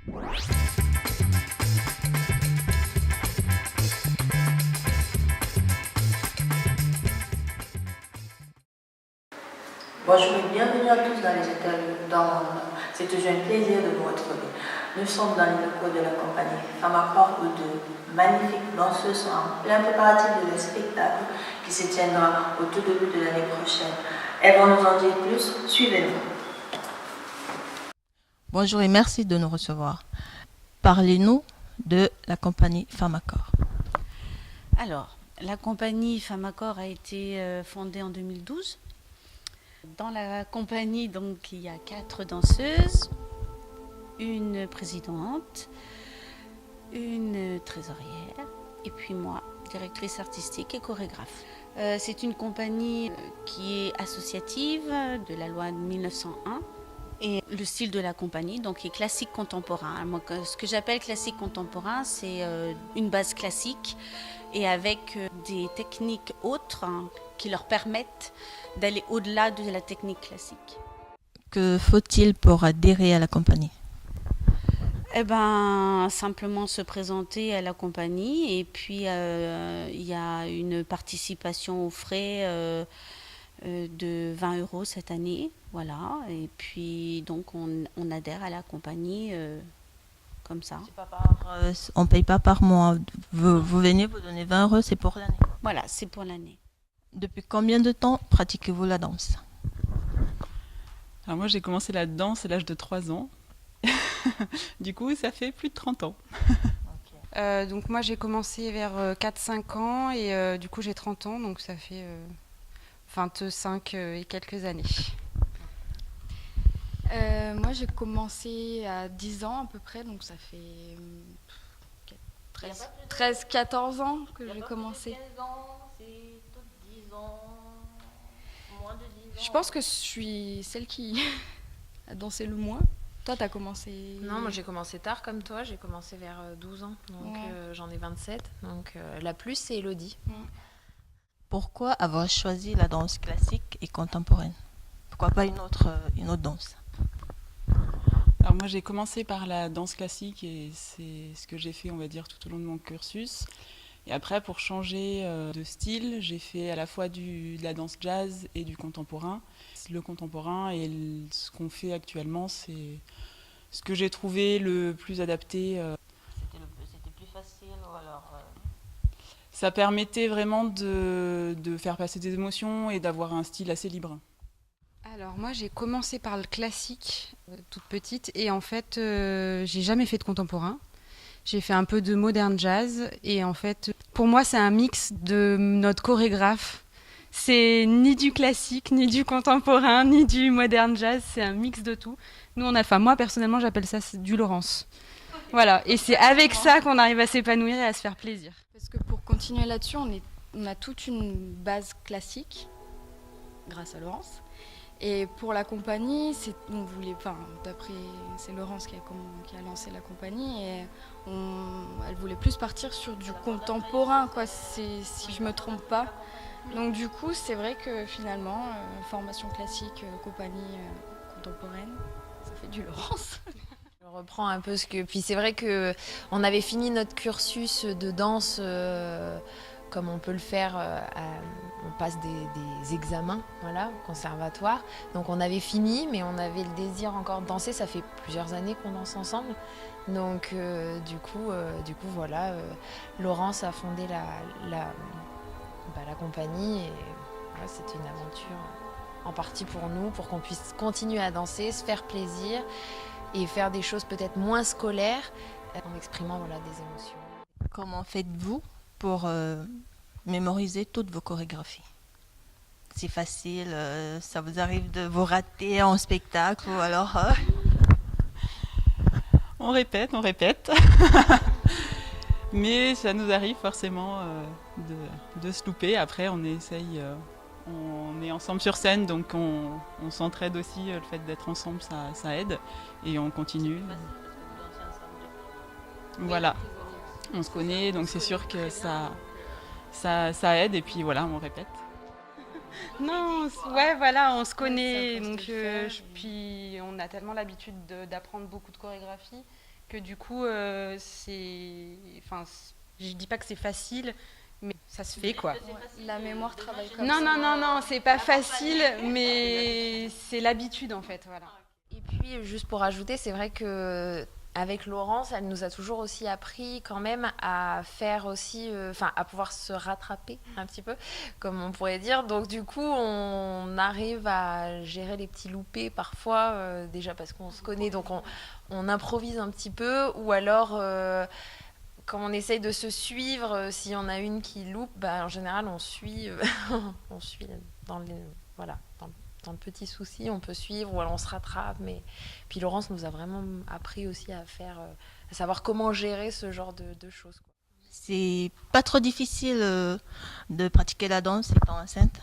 Bonjour et bienvenue à tous dans les interviews dans mon nom. C'est toujours un plaisir de vous retrouver. Nous sommes dans les locaux de la compagnie Famacor où de magnifiques danseuses sont en plein préparatif de leur spectacle qui se tiendra au tout début de l'année prochaine. Elles vont nous en dire plus, suivez-nous. Bonjour et merci de nous recevoir. Parlez-nous de la compagnie Famacor. Alors, la compagnie Famacor a été fondée en 2012. Dans la compagnie, donc, il y a 4 danseuses, une présidente, une trésorière et puis moi, directrice artistique et chorégraphe. C'est une compagnie qui est associative de la loi de 1901 et le style de la compagnie donc est classique contemporain. Moi, ce que j'appelle classique contemporain, c'est une base classique et avec des techniques autres qui leur permettent d'aller au-delà de la technique classique. Que faut-il pour adhérer à la compagnie? Eh ben, simplement se présenter à la compagnie et puis il y a une participation aux frais de 20 € cette année, voilà. Et puis donc on adhère à la compagnie comme ça. C'est pas on ne paye pas par mois. Vous venez, vous donnez 20 €, c'est pour l'année. Voilà, c'est pour l'année. Depuis combien de temps pratiquez-vous la danse? Alors moi j'ai commencé la danse à l'âge de 3 ans. Du coup ça fait plus de 30 ans. Donc moi j'ai commencé vers 4-5 ans et du coup j'ai 30 ans, donc ça fait 25 et quelques années. Moi j'ai commencé à 10 ans à peu près, donc ça fait 13-14 ans que j'ai commencé. 15 ans, c'est tout 10 ans, moins de 10 ans. Je pense que je suis celle qui a dansé le moins. Toi t'as commencé... Non, moi j'ai commencé tard comme toi, j'ai commencé vers 12 ans, donc Ouais. j'en ai 27, donc la plus c'est Elodie. Pourquoi avoir choisi la danse classique et contemporaine? Pourquoi pas une autre danse? Alors moi j'ai commencé par la danse classique et c'est ce que j'ai fait on va dire tout au long de mon cursus. Et après pour changer de style, j'ai fait à la fois de la danse jazz et du contemporain. Le contemporain et ce qu'on fait actuellement c'est ce que j'ai trouvé le plus adapté. C'était plus facile ou alors... Ça permettait vraiment de faire passer des émotions et d'avoir un style assez libre. Alors moi j'ai commencé par le classique toute petite et en fait j'ai jamais fait de contemporain. J'ai fait un peu de modern jazz et en fait pour moi c'est un mix de notre chorégraphe. C'est ni du classique, ni du contemporain, ni du modern jazz, c'est un mix de tout. Nous moi personnellement j'appelle ça du Laurence. Voilà, et c'est avec ça qu'on arrive à s'épanouir et à se faire plaisir. Parce que pour continuer là-dessus, on a toute une base classique grâce à Laurence. Et pour la compagnie, c'est Laurence qui a lancé la compagnie et elle voulait plus partir sur du contemporain, quoi, si je me trompe pas. Donc du coup, c'est vrai que finalement, formation classique, compagnie contemporaine, ça fait du Laurence. Je reprends un peu puis c'est vrai que on avait fini notre cursus de danse comme on peut le faire, on passe des examens, voilà, au conservatoire. Donc on avait fini, mais on avait le désir encore de danser. Ça fait plusieurs années qu'on danse ensemble. Donc du coup voilà, Laurence a fondé la compagnie et voilà, c'était une aventure en partie pour nous, pour qu'on puisse continuer à danser, se faire plaisir et faire des choses peut-être moins scolaires en exprimant voilà, des émotions. Comment faites-vous pour mémoriser toutes vos chorégraphies? C'est facile, ça vous arrive de vous rater en spectacle ou alors... On répète. Mais ça nous arrive forcément de se louper. Après, on essaye, on est ensemble sur scène, donc on s'entraide aussi. Le fait d'être ensemble, ça aide. Et on continue. Voilà. On se connaît, donc c'est sûr que ça aide. Et puis voilà, on répète. Non, ouais, voilà, on se connaît, donc puis on a tellement l'habitude d'apprendre beaucoup de chorégraphies que du coup, je dis pas que c'est facile, mais ça se fait quoi. La mémoire travaille comme Non, ça. non, c'est pas facile, mais c'est l'habitude en fait, voilà. Et puis, juste pour ajouter, c'est vrai que avec Laurence, elle nous a toujours aussi appris quand même à faire aussi, à pouvoir se rattraper un petit peu, comme on pourrait dire. Donc du coup, on arrive à gérer les petits loupés parfois, déjà parce qu'on se connaît, donc on improvise un petit peu, ou alors quand on essaye de se suivre, s'il y en a une qui loupe, en général on suit, on suit dans les, voilà, dans le petit souci, on peut suivre ou alors on se rattrape. Mais puis Laurence nous a vraiment appris aussi à savoir comment gérer ce genre de choses, quoi. C'est pas trop difficile de pratiquer la danse étant enceinte.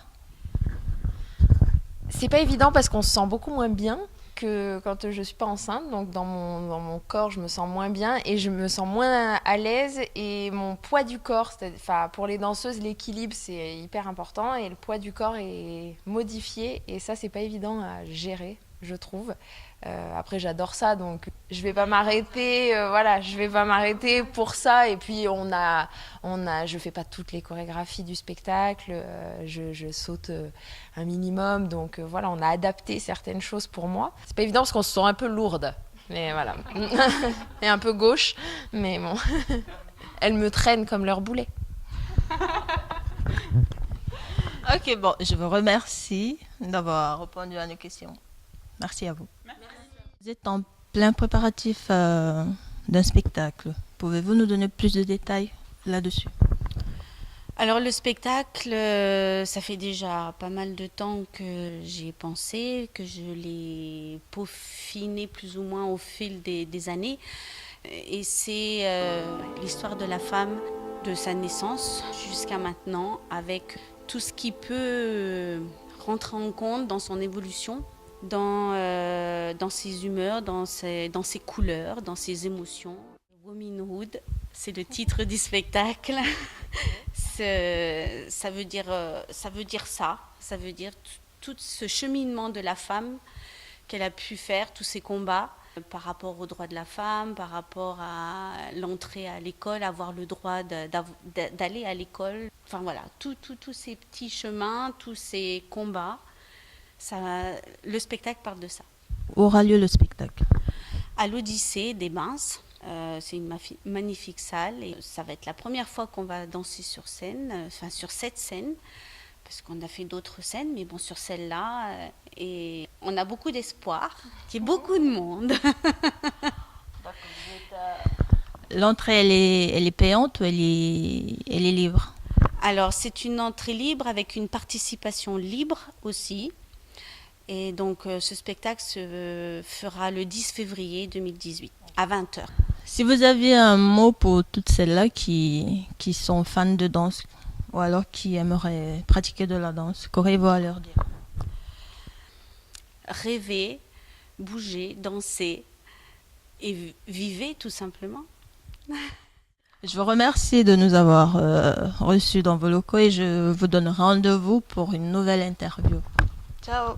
C'est pas évident parce qu'on se sent beaucoup moins bien que quand je suis pas enceinte, donc dans mon corps je me sens moins bien et je me sens moins à l'aise, et mon poids du corps, pour les danseuses l'équilibre c'est hyper important et le poids du corps est modifié et ça c'est pas évident à gérer, je trouve. Après j'adore ça, donc je vais pas m'arrêter, je vais pas m'arrêter pour ça. Et puis je fais pas toutes les chorégraphies du spectacle, je saute un minimum, donc on a adapté certaines choses pour moi. C'est pas évident parce qu'on se sent un peu lourde, mais voilà, et un peu gauche, mais bon, elles me traînent comme leur boulet. Ok, bon, je vous remercie d'avoir répondu à nos questions. Merci à vous. Vous êtes en plein préparatif d'un spectacle. Pouvez-vous nous donner plus de détails là-dessus? Alors le spectacle, ça fait déjà pas mal de temps que j'y ai pensé, que je l'ai peaufiné plus ou moins au fil des années. Et c'est l'histoire de la femme, de sa naissance jusqu'à maintenant, avec tout ce qui peut rentrer en compte dans son évolution, dans ses humeurs, dans ses couleurs, dans ses émotions. Womanhood, c'est le titre du spectacle. Ça veut dire tout ce cheminement de la femme qu'elle a pu faire, tous ces combats par rapport aux droits de la femme, par rapport à l'entrée à l'école, avoir le droit d'aller à l'école. Enfin voilà, tous ces petits chemins, tous ces combats. Le spectacle parle de ça. Où aura lieu le spectacle? À l'Odyssée des Bains. C'est une magnifique salle et ça va être la première fois qu'on va danser sur scène, sur cette scène, parce qu'on a fait d'autres scènes, mais bon, sur celle-là. Et on a beaucoup d'espoir, qu'il y ait beaucoup de monde. L'entrée, elle est payante ou elle est libre? Alors, c'est une entrée libre avec une participation libre aussi. Et donc, ce spectacle se fera le 10 février 2018, à 20h. Si vous aviez un mot pour toutes celles-là qui sont fans de danse ou alors qui aimeraient pratiquer de la danse, qu'aurez-vous à leur dire? Rêver, bouger, danser et vivez tout simplement. Je vous remercie de nous avoir reçus dans vos locaux et je vous donne rendez-vous pour une nouvelle interview. Ciao!